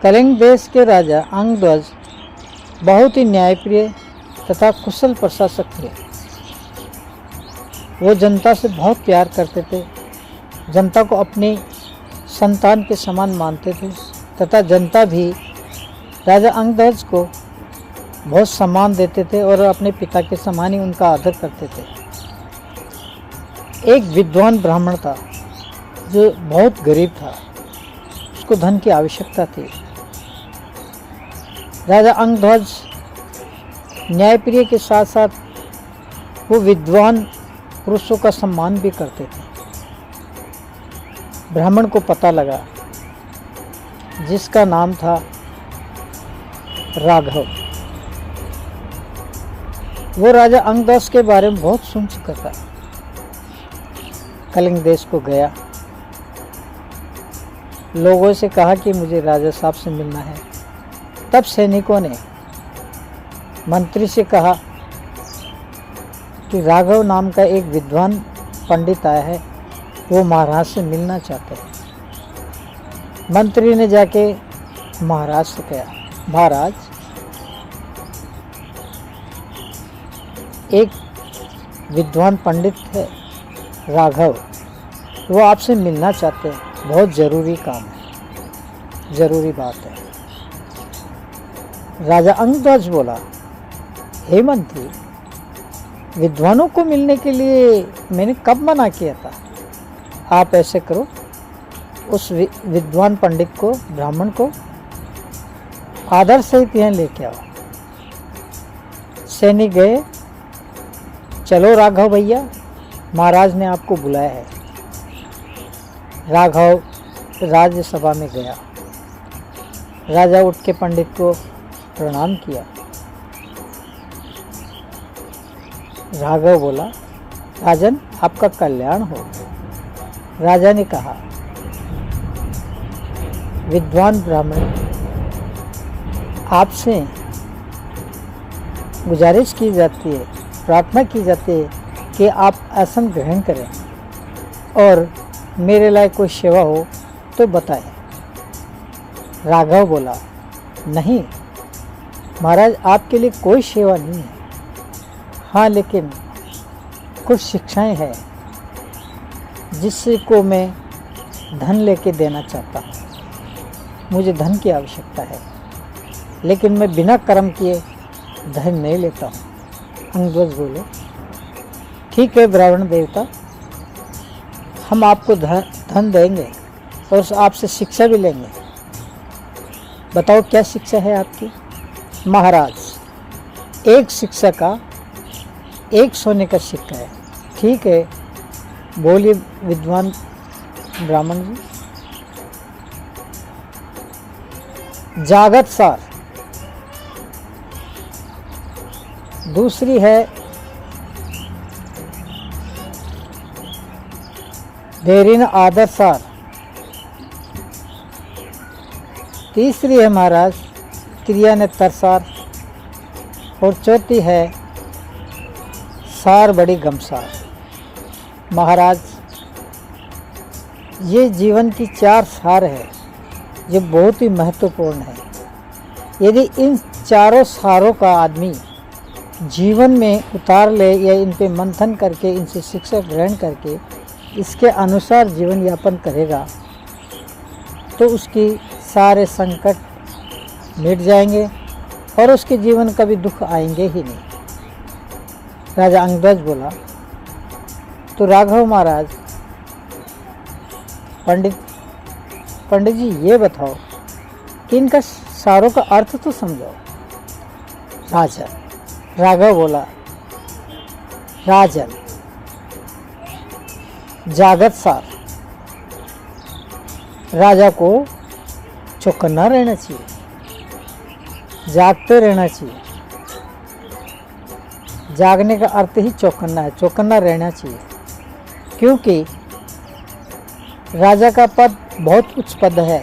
कलिंग देश के राजा अंगध्वज बहुत ही न्यायप्रिय तथा कुशल प्रशासक थे। वो जनता से बहुत प्यार करते थे, जनता को अपनी संतान के समान मानते थे तथा जनता भी राजा अंगध्वज को बहुत सम्मान देते थे और अपने पिता के समान ही उनका आदर करते थे। एक विद्वान ब्राह्मण था जो बहुत गरीब था, उसको धन की आवश्यकता थी। राजा अंगध्वज न्यायप्रिय के साथ साथ वो विद्वान पुरुषों का सम्मान भी करते थे। ब्राह्मण को पता लगा, जिसका नाम था राघव। वो राजा अंगध्वज के बारे में बहुत सुन चुका था। कलिंग देश को गया, लोगों से कहा कि मुझे राजा साहब से मिलना है। तब सैनिकों ने मंत्री से कहा कि राघव नाम का एक विद्वान पंडित आया है, वो महाराज से मिलना चाहते हैं। मंत्री ने जाके महाराज से कहा, महाराज, एक विद्वान पंडित है राघव, वो आपसे मिलना चाहते हैं, बहुत ज़रूरी काम है, ज़रूरी बात है। राजा अंगध्वज बोला, हे मंत्री, विद्वानों को मिलने के लिए मैंने कब मना किया था? आप ऐसे करो, उस विद्वान पंडित को, ब्राह्मण को आदर सहित यहाँ लेके आओ। सैनिक गए, चलो राघव भैया, महाराज ने आपको बुलाया है। राघव राज्यसभा में गया। राजा उठ के पंडित को प्रणाम किया। राघव बोला, राजन, आपका कल्याण हो। राजा ने कहा, विद्वान ब्राह्मण, आपसे गुजारिश की जाती है, प्रार्थना की जाती है कि आप आसन ग्रहण करें और मेरे लायक कोई सेवा हो तो बताएं। राघव बोला, नहीं महाराज, आपके लिए कोई सेवा नहीं है। हाँ, लेकिन कुछ शिक्षाएं हैं जिससे को मैं धन लेके देना चाहता हूँ। मुझे धन की आवश्यकता है, लेकिन मैं बिना कर्म किए धन नहीं लेता हूँ। अंगध्वज बोले, ठीक है ब्राह्मण देवता, हम आपको धन देंगे और आपसे शिक्षा भी लेंगे। बताओ क्या शिक्षा है आपकी? महाराज, एक शिक्षा का एक सोने का सिक्का है। ठीक है, बोलिए विद्वान ब्राह्मण जी। जागत सार, दूसरी है देरीन आदर सार, तीसरी है महाराज क्रियानेतर सार, और चौथी है सार बड़ी गमसार। महाराज, ये जीवन की चार सार है जो बहुत ही महत्वपूर्ण है। यदि इन चारों सारों का आदमी जीवन में उतार ले या इन पे मंथन करके, इनसे शिक्षा ग्रहण करके इसके अनुसार जीवन यापन करेगा तो उसकी सारे संकट मिट जाएंगे और उसके जीवन कभी दुख आएंगे ही नहीं। राजा अंगध्वज बोला, तो राघव महाराज, पंडित जी ये बताओ कि इनका सारों का अर्थ तो समझाओ। राघव बोला, राजन, जागत सार, राजा को चौकन्ना रहना चाहिए, जागते रहना चाहिए। जागने का अर्थ ही चौकन्ना है, चौकन्ना रहना चाहिए, क्योंकि राजा का पद बहुत उच्च पद है।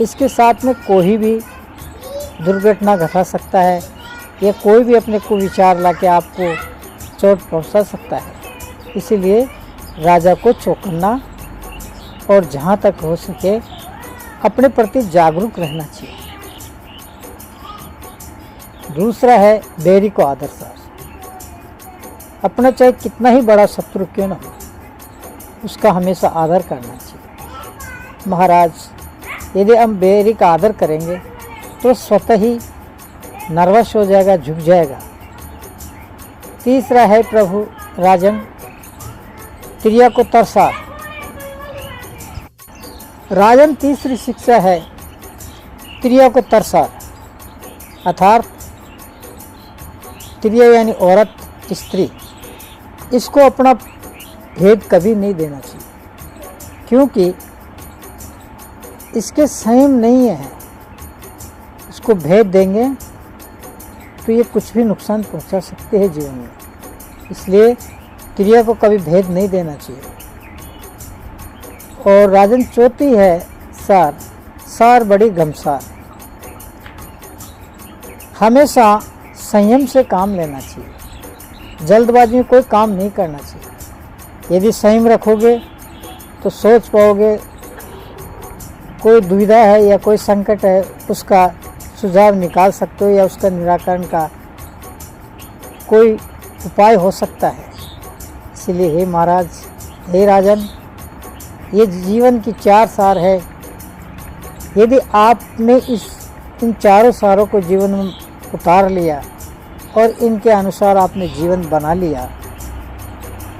इसके साथ में कोई भी दुर्घटना घटा सकता है या कोई भी अपने को विचार ला के आपको चोट पहुंचा सकता है। इसीलिए राजा को चौकन्ना और जहाँ तक हो सके अपने प्रति जागरूक रहना चाहिए। दूसरा है बैरी को आदर सार। अपना चाहे कितना ही बड़ा शत्रु क्यों न हो, उसका हमेशा आदर करना चाहिए। महाराज, यदि हम बैरी का आदर करेंगे तो स्वतः ही नर्वस हो जाएगा, झुक जाएगा। तीसरा है प्रभु राजन, क्रिया को तरसा। राजन, तीसरी शिक्षा है क्रिया को तरसा, अर्थात क्रिया यानी औरत, स्त्री, इसको अपना भेद कभी नहीं देना चाहिए, क्योंकि इसके संयम नहीं है। इसको भेद देंगे तो ये कुछ भी नुकसान पहुंचा सकते हैं जीवन में। इसलिए क्रिया को कभी भेद नहीं देना चाहिए। और राजन, चौथी है सार। सार बड़ी गमसार। हमेशा संयम से काम लेना चाहिए, जल्दबाजी में कोई काम नहीं करना चाहिए। यदि संयम रखोगे तो सोच पाओगे, कोई दुविधा है या कोई संकट है उसका सुझाव निकाल सकते हो या उसका निराकरण का कोई उपाय हो सकता है। इसलिए हे महाराज, हे राजन, ये जीवन की 4 सार है। यदि आपने इन चारों सारों को जीवन में उतार लिया और इनके अनुसार आपने जीवन बना लिया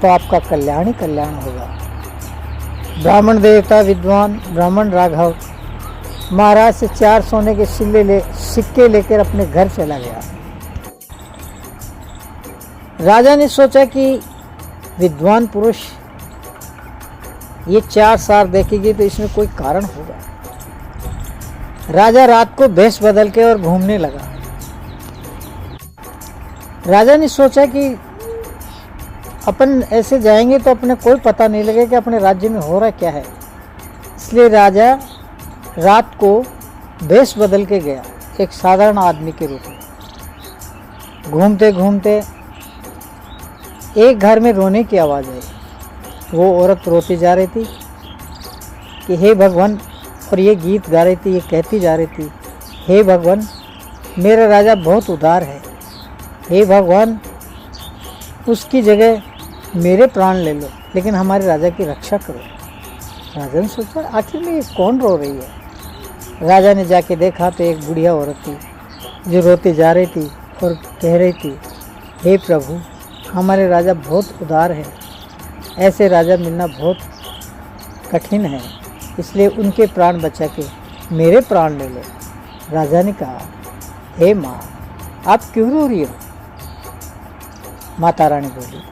तो आपका कल्याण ही कल्याण होगा। ब्राह्मण देवता विद्वान ब्राह्मण राघव महाराज से 4 सोने के सिक्के लेकर अपने घर चला गया। राजा ने सोचा कि विद्वान पुरुष ये 4 सार देखेगी तो इसमें कोई कारण होगा। राजा रात को भेष बदल के और घूमने लगा। राजा ने सोचा कि अपन ऐसे जाएंगे तो अपने कोई पता नहीं लगेगा कि अपने राज्य में हो रहा क्या है। इसलिए राजा रात को भेष बदल के गया, एक साधारण आदमी के रूप में। घूमते घूमते एक घर में रोने की आवाज़ आई। वो औरत रोती जा रही थी कि हे भगवान, और ये गीत गा रही थी, ये कहती जा रही थी, हे भगवान, मेरा राजा बहुत उदार है। हे भगवान, उसकी जगह मेरे प्राण ले लो, लेकिन हमारे राजा की रक्षा करो। राजा ने सोचा आखिर में ये कौन रो रही है। राजा ने जाके देखा तो एक बुढ़िया औरत थी जो रोती जा रही थी और कह रही थी, हे प्रभु, हमारे राजा बहुत उदार है, ऐसे राजा मिलना बहुत कठिन है, इसलिए उनके प्राण बचा के मेरे प्राण ले लो। राजा ने कहा, हे माँ, आप क्यों रो रही हो? माता रानी बोली,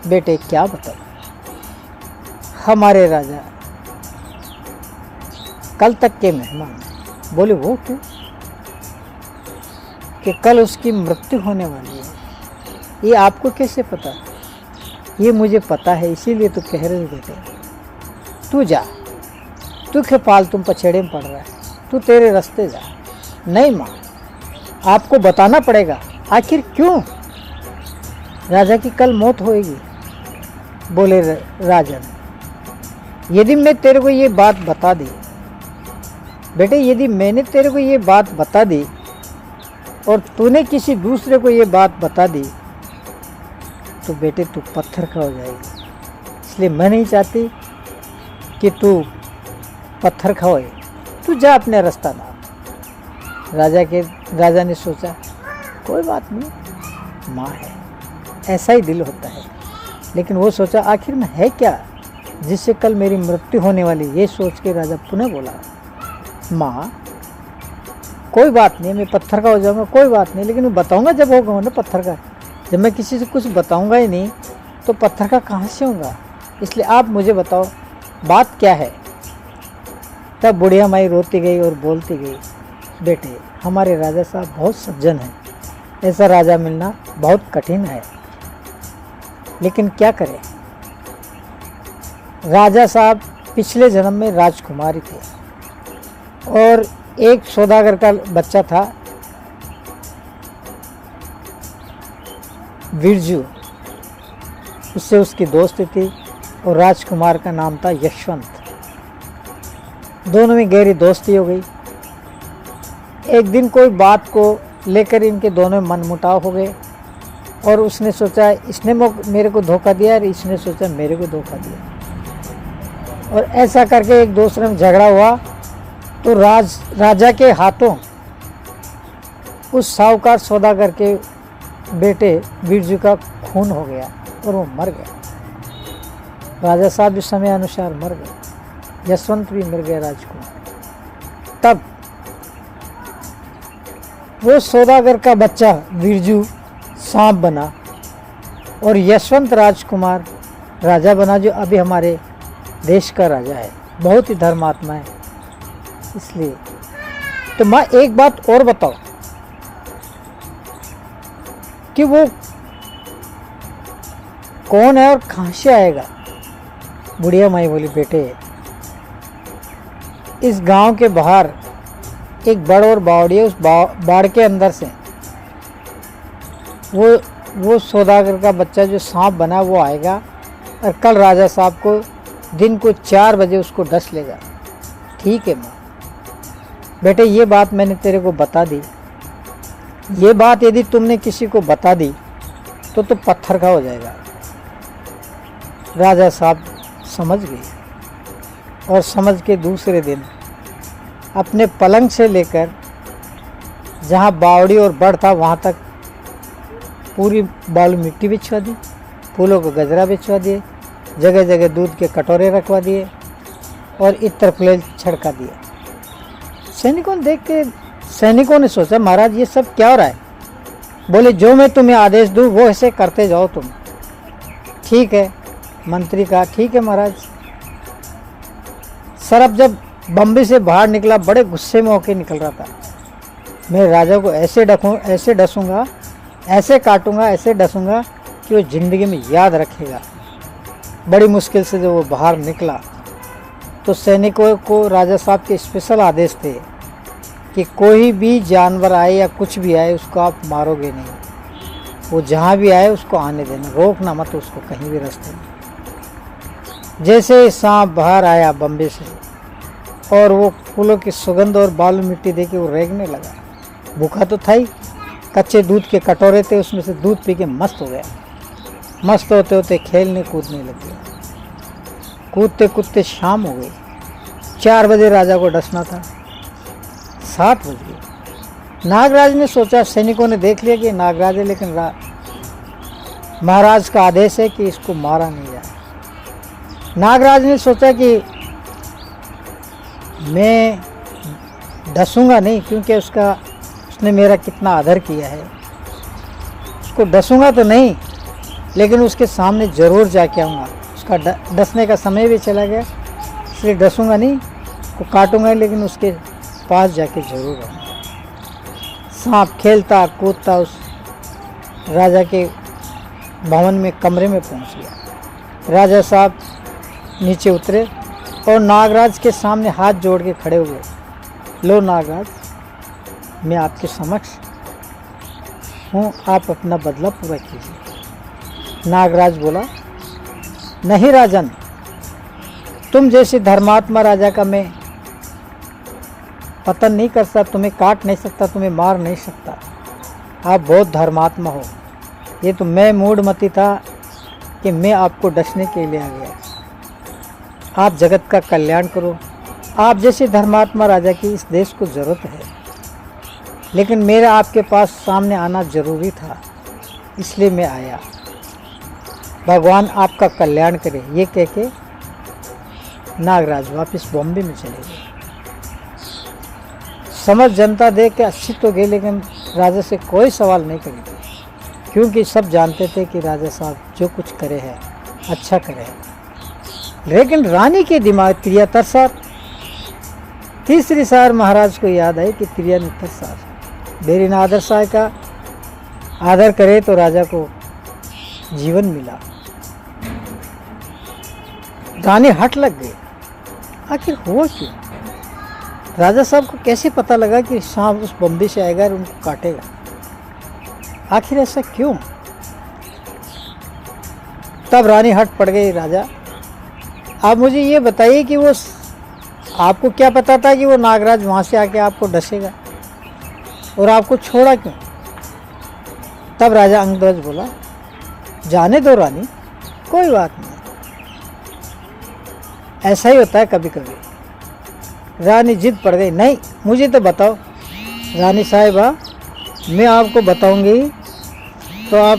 बेटे क्या बताओ, हमारे राजा कल तक के मेहमान। बोले वो क्यों? कि कल उसकी मृत्यु होने वाली है। ये आपको कैसे पता? ये मुझे पता है, इसीलिए तो कह रहे बेटे, तू जा, तू के पाल तुम पछेड़े में पड़ रहा है, तू तेरे रास्ते जा। नहीं माँ, आपको बताना पड़ेगा। आखिर क्यों? राजा की कल मौत होएगी। बोले राजन, यदि मैं तेरे को ये बात बता दी, बेटे, यदि मैंने तेरे को ये बात बता दी और तूने किसी दूसरे को ये बात बता दी तो बेटे तू पत्थर का हो जाएगी। इसलिए मैं नहीं चाहती कि तू पत्थर खाओ, तू जा अपने रास्ता ना। राजा ने सोचा कोई बात नहीं, माँ है, ऐसा ही दिल होता है। लेकिन वो सोचा आखिर में है क्या जिससे कल मेरी मृत्यु होने वाली। ये सोच के राजा पुनः बोला, माँ कोई बात नहीं, मैं पत्थर का हो जाऊंगा, कोई बात नहीं, लेकिन मैं बताऊंगा जब होगा ना पत्थर का। जब मैं किसी से कुछ बताऊंगा ही नहीं तो पत्थर का कहाँ से होगा। इसलिए आप मुझे बताओ बात क्या है। तब बुढ़िया माई रोती गई और बोलती गई, बेटे, हमारे राजा साहब बहुत सज्जन हैं, ऐसा राजा मिलना बहुत कठिन है, लेकिन क्या करें। राजा साहब पिछले जन्म में राजकुमारी थे और एक सौदागर का बच्चा था बिरजू, उससे उसकी दोस्ती थी और राजकुमार का नाम था यशवंत। दोनों में गहरी दोस्ती हो गई। एक दिन कोई बात को लेकर इनके दोनों में मनमुटाव हो गए और उसने सोचा इसने मेरे को धोखा दिया और इसने सोचा मेरे को धोखा दिया, और ऐसा करके एक दूसरे में झगड़ा हुआ। तो राजा के हाथों उस साहूकार सौदागर के बेटे बिरजू का खून हो गया और वो मर गया। राजा साहब भी समय अनुसार मर गए, यशवंत भी मर गया राजकुमार। तब वो सौदागर का बच्चा बिरजू सांप बना और यशवंत राजकुमार राजा बना, जो अभी हमारे देश का राजा है। बहुत ही धर्मात्मा है। इसलिए तो माँ एक बात और बताओ कि वो कौन है और कहाँ से आएगा? बुढ़िया माई बोली, बेटे इस गांव के बाहर एक बड़ और बावड़ी है, उस बाड़ के अंदर से वो सौदागर का बच्चा जो सांप बना वो आएगा और कल राजा साहब को दिन को 4 बजे उसको डस लेगा। ठीक है माँ। बेटे ये बात मैंने तेरे को बता दी। ये बात यदि तुमने किसी को बता दी तो पत्थर का हो जाएगा। राजा साहब समझ गए और समझ के दूसरे दिन अपने पलंग से लेकर जहाँ बावड़ी और बड़ था वहाँ तक पूरी बालू मिट्टी बिछवा दी, फूलों का गजरा बिछवा दिए, जगह जगह दूध के कटोरे रखवा दिए और इत्र फुलेल छिड़का दिए। सैनिकों ने सोचा महाराज ये सब क्या हो रहा है? बोले जो मैं तुम्हें आदेश दूँ वो ऐसे करते जाओ तुम। ठीक है। मंत्री कहा ठीक है महाराज। सरफ जब बम्बई से बाहर निकला बड़े गुस्से में होकर निकल रहा था। मैं राजा को ऐसे डसूंगा, ऐसे काटूंगा, ऐसे डसूंगा कि वो ज़िंदगी में याद रखेगा। बड़ी मुश्किल से जब वो बाहर निकला तो सैनिकों को राजा साहब के स्पेशल आदेश थे कि कोई भी जानवर आए या कुछ भी आए उसको आप मारोगे नहीं। वो जहाँ भी आए उसको आने देना, रोकना मत उसको कहीं भी रास्ते में। जैसे सांप बाहर आया बम्बे से और वो फूलों की सुगंध और बालू मिट्टी देके वो रेंगने लगा। भूखा तो था ही, कच्चे दूध के कटोरे थे, उसमें से दूध पी के मस्त हो गया। मस्त होते होते खेलने कूदने लगे। कूदते कूदते शाम हो गई। 4 बजे राजा को डसना था, 7 बज गए। नागराज ने सोचा, सैनिकों ने देख लिया कि नागराज है, लेकिन महाराज का आदेश है कि इसको मारा नहीं जाए। नागराज ने सोचा कि मैं डसूंगा नहीं, क्योंकि उसने मेरा कितना आदर किया है। उसको डसूंगा तो नहीं, लेकिन उसके सामने ज़रूर जाके आऊँगा। उसका डसने का समय भी चला गया, इसलिए डसूंगा नहीं, उसको काटूंगा, लेकिन उसके पास जाके ज़रूर आऊँगा। सांप खेलता कूदता उस राजा के भवन में कमरे में पहुँच गया। राजा साहब नीचे उतरे और नागराज के सामने हाथ जोड़ के खड़े हुए। लो नागराज, मैं आपके समक्ष हूँ, आप अपना बदला पूरा कीजिए। नागराज बोला, नहीं राजन, तुम जैसे धर्मात्मा राजा का मैं पतन नहीं कर सकता, तुम्हें काट नहीं सकता, तुम्हें मार नहीं सकता। आप बहुत धर्मात्मा हो। ये तो मैं मूढ़मती था कि मैं आपको डसने के लिए आ गया। आप जगत का कल्याण करो। आप जैसे धर्मात्मा राजा की इस देश को ज़रूरत है, लेकिन मेरा आपके पास सामने आना ज़रूरी था, इसलिए मैं आया। भगवान आपका कल्याण करे। ये कह के नागराज वापस बॉम्बे में चले गए। समझ जनता देख के अच्छी तो गई, लेकिन राजा से कोई सवाल नहीं करेगी, क्योंकि सब जानते थे कि राजा साहब जो कुछ करे है अच्छा करे है। लेकिन रानी के दिमाग त्रिया तरसा। तीसरी सार महाराज को याद आई कि त्रिया ने तरसा, मेरी नादर साय का आदर करे तो राजा को जीवन मिला। रानी हट लग गई। आखिर हुआ क्यों? राजा साहब को कैसे पता लगा कि सांप उस बम्बई से आएगा और उनको काटेगा? आखिर ऐसा क्यों? तब रानी हट पड़ गई। राजा, आप मुझे ये बताइए कि वो आपको क्या पता था कि वो नागराज वहाँ से आके आपको डसेगा और आपको छोड़ा क्यों? तब राजा अंगध्वज बोला, जाने दो रानी, कोई बात नहीं, ऐसा ही होता है कभी कभी। रानी जिद पड़ गई, नहीं मुझे तो बताओ। रानी साहिबा मैं आपको बताऊंगी तो आप